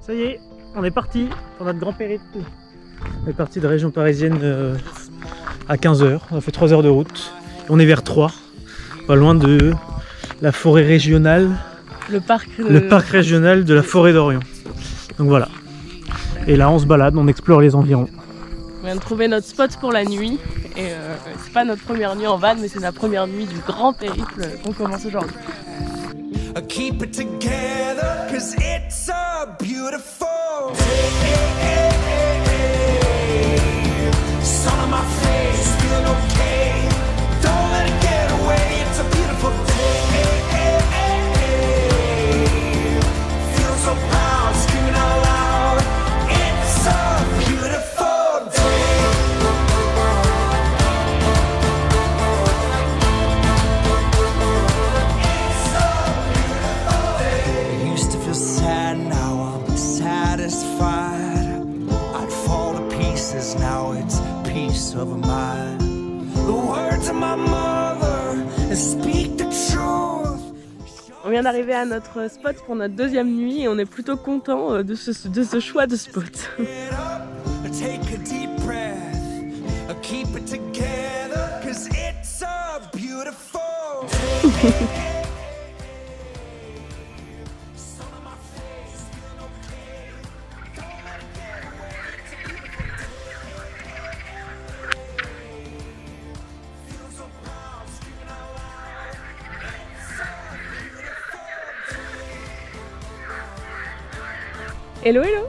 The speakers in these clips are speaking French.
Ça y est, on est parti pour notre grand périple. On est parti de région parisienne à 15 h. On a fait 3 heures de route. On est vers Troyes, pas loin de la forêt régionale. Le parc régional de la forêt d'Orient. Donc voilà. Et là on se balade, on explore les environs. On vient de trouver notre spot pour la nuit. Et c'est pas notre première nuit en van, mais c'est la première nuit du grand périple qu'on commence aujourd'hui. Keep it together, 'cause it's a beautiful day. Sun on my face, feeling okay. Don't let it get away, it's a beautiful day. Feel so proud, screaming out loud. It's a beautiful day. It's a beautiful day. I used to feel sad, now I'm satisfied. I'd fall to pieces, now it's peace of mind. The words of my mother speak the truth. On vient d'arriver à notre spot pour notre deuxième nuit et on est plutôt content de ce choix de spot. Take a deep breath, keep it together, 'cause it's a beautiful day. Hello hello.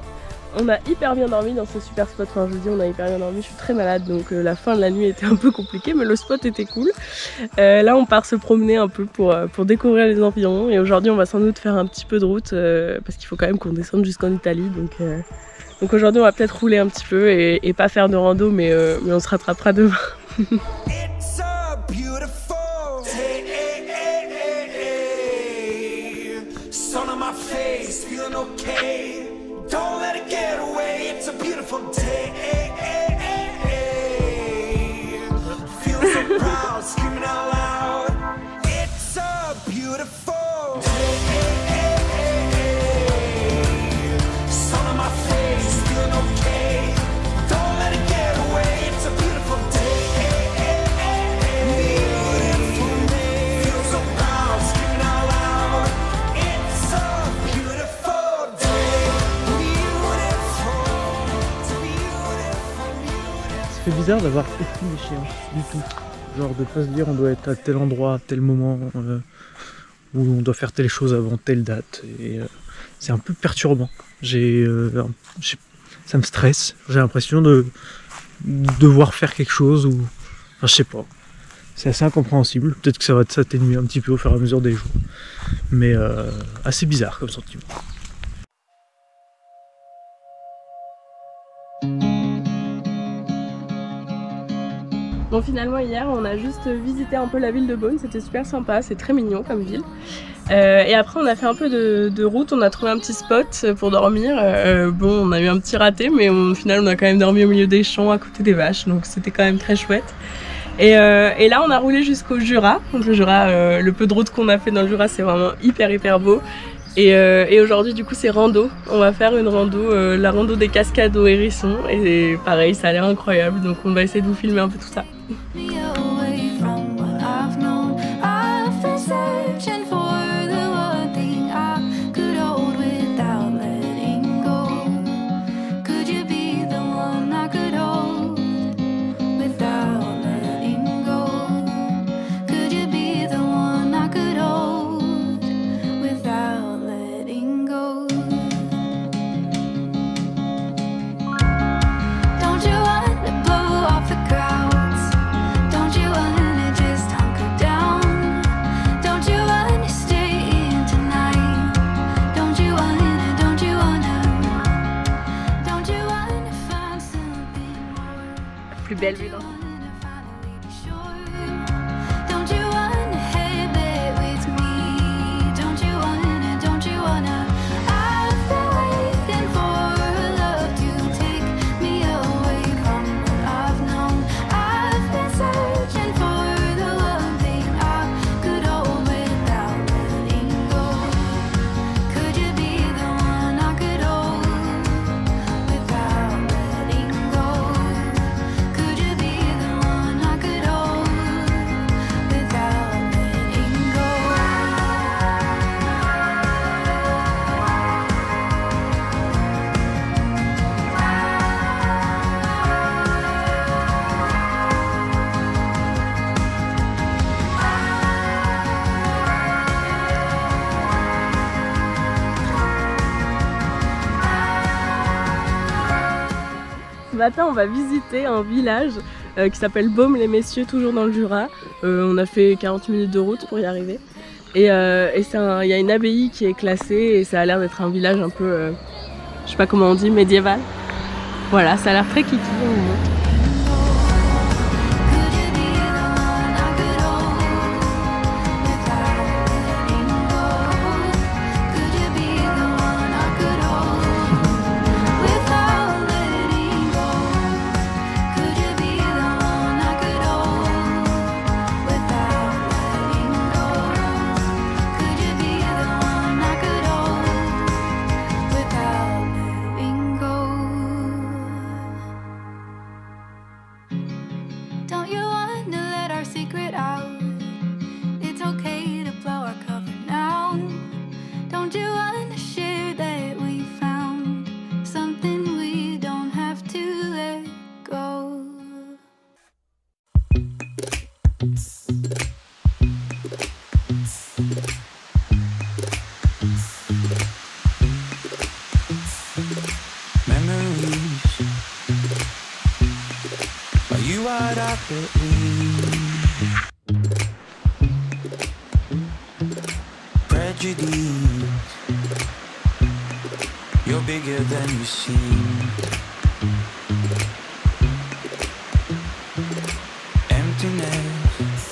On a hyper bien dormi dans ce super spot, enfin je vous dis on a hyper bien dormi, je suis très malade donc la fin de la nuit était un peu compliquée mais le spot était cool. Là on part se promener un peu pour découvrir les environs et aujourd'hui on va sans doute faire un petit peu de route parce qu'il faut quand même qu'on descende jusqu'en Italie donc aujourd'hui on va peut-être rouler un petit peu et pas faire de rando mais on se rattrapera demain. It's a beautiful day. Sun on my face, feeling okay. Don't let it get away, it's a beautiful day. Feel so proud, screaming out loud. It's a beautiful day. Sun on my face, feeling okay. Don't let it get away, it's a beautiful day. Beautiful day. Feel so proud, screaming out loud. It's a beautiful day. C'est bizarre d'avoir aucune échéance du tout. Genre de pas se dire on doit être à tel endroit, à tel moment, où on doit faire telle chose avant telle date. Et c'est un peu perturbant. Ça me stresse. J'ai l'impression de devoir faire quelque chose ou. Enfin, je sais pas. C'est assez incompréhensible. Peut-être que ça va s'atténuer un petit peu au fur et à mesure des jours. Mais assez bizarre comme sentiment. Bon finalement hier on a juste visité un peu la ville de Beaune, c'était super sympa, c'est très mignon comme ville. Et après on a fait un peu de route, on a trouvé un petit spot pour dormir. Bon on a eu un petit raté mais au final on a quand même dormi au milieu des champs à côté des vaches donc c'était quand même très chouette. Et là on a roulé jusqu'au Jura, donc le Jura, le peu de route qu'on a fait dans le Jura c'est vraiment hyper beau. Et aujourd'hui du coup c'est rando, on va faire une rando, la rando des cascades au Hérisson et pareil ça a l'air incroyable donc on va essayer de vous filmer un peu tout ça. Plus belle ville. matin, on va visiter un village qui s'appelle Baume-les-Messieurs, toujours dans le Jura. On a fait 40 minutes de route pour y arriver. Et il y a une abbaye qui est classée et ça a l'air d'être un village un peu, je sais pas comment on dit, médiéval. Voilà, ça a l'air très kiki, on vous montre. What I believe, prejudice, you're bigger than you seem. Emptiness,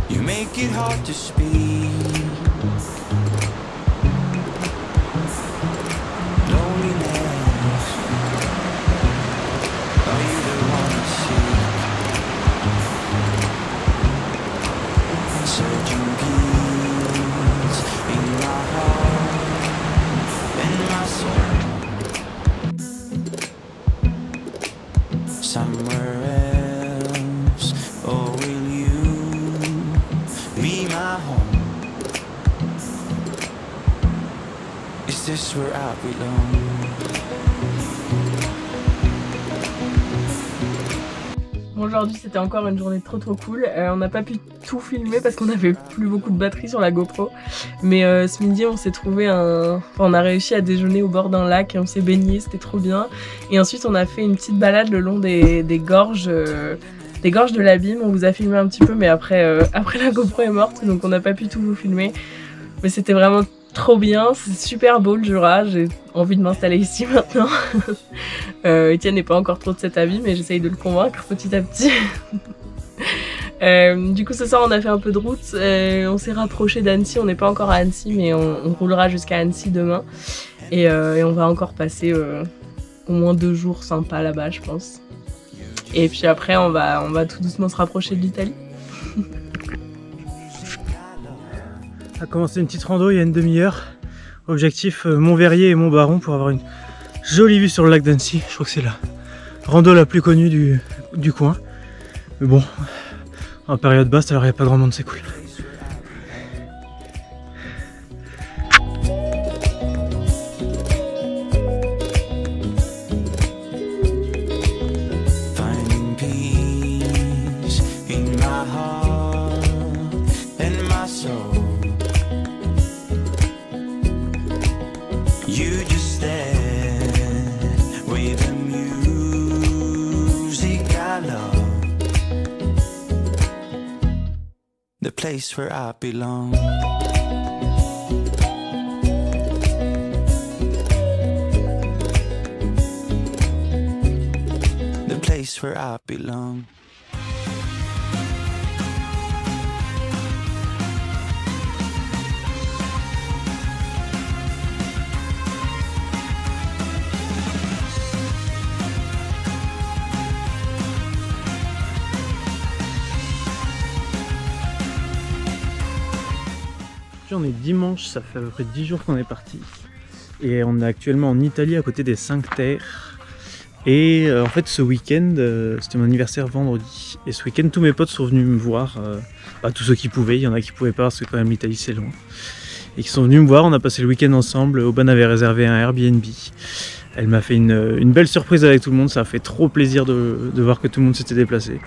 you make it hard to speak. Somewhere else, or will you be my home? Is this where I belong? Aujourd'hui c'était encore une journée trop cool, on n'a pas pu tout filmer parce qu'on n'avait plus beaucoup de batterie sur la GoPro, mais ce midi on s'est trouvé on a réussi à déjeuner au bord d'un lac et on s'est baigné, c'était trop bien, et ensuite on a fait une petite balade le long des gorges de l'abîme. On vous a filmé un petit peu mais après la GoPro est morte donc on n'a pas pu tout vous filmer, mais c'était vraiment trop bien, c'est super beau le Jura, j'ai envie de m'installer ici maintenant. Etienne n'est pas encore trop de cet avis mais j'essaye de le convaincre petit à petit. Du coup ce soir on a fait un peu de route, on s'est rapproché d'Annecy, on n'est pas encore à Annecy mais on roulera jusqu'à Annecy demain et on va encore passer au moins 2 jours sympas là-bas je pense. Et puis après on va tout doucement se rapprocher de l'Italie. On a commencé une petite rando il y a une demi-heure. Objectif Montverrier et Montbaron pour avoir une jolie vue sur le lac d'Annecy. Je crois que c'est la rando la plus connue du coin. Mais bon, en période basse alors il n'y a pas grand monde, c'est cool. The place where I belong. The place where I belong. On est dimanche, ça fait à peu près 10 jours qu'on est parti et on est actuellement en Italie à côté des 5 Terres et en fait ce week-end c'était mon anniversaire vendredi et ce week-end tous mes potes sont venus me voir, tous ceux qui pouvaient, il y en a qui pouvaient pas parce que quand même l'Italie c'est loin et qui sont venus me voir. On a passé le week-end ensemble, Aubin avait réservé un Airbnb, elle m'a fait une belle surprise avec tout le monde, ça a fait trop plaisir de voir que tout le monde s'était déplacé.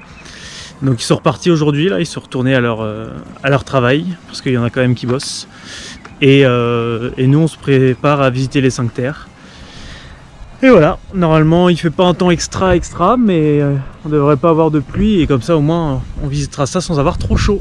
Donc ils sont repartis aujourd'hui, là, ils sont retournés à leur travail, parce qu'il y en a quand même qui bossent. Et nous on se prépare à visiter les 5 Terres. Et voilà, normalement il fait pas un temps extra, mais on devrait pas avoir de pluie et comme ça au moins on visitera ça sans avoir trop chaud.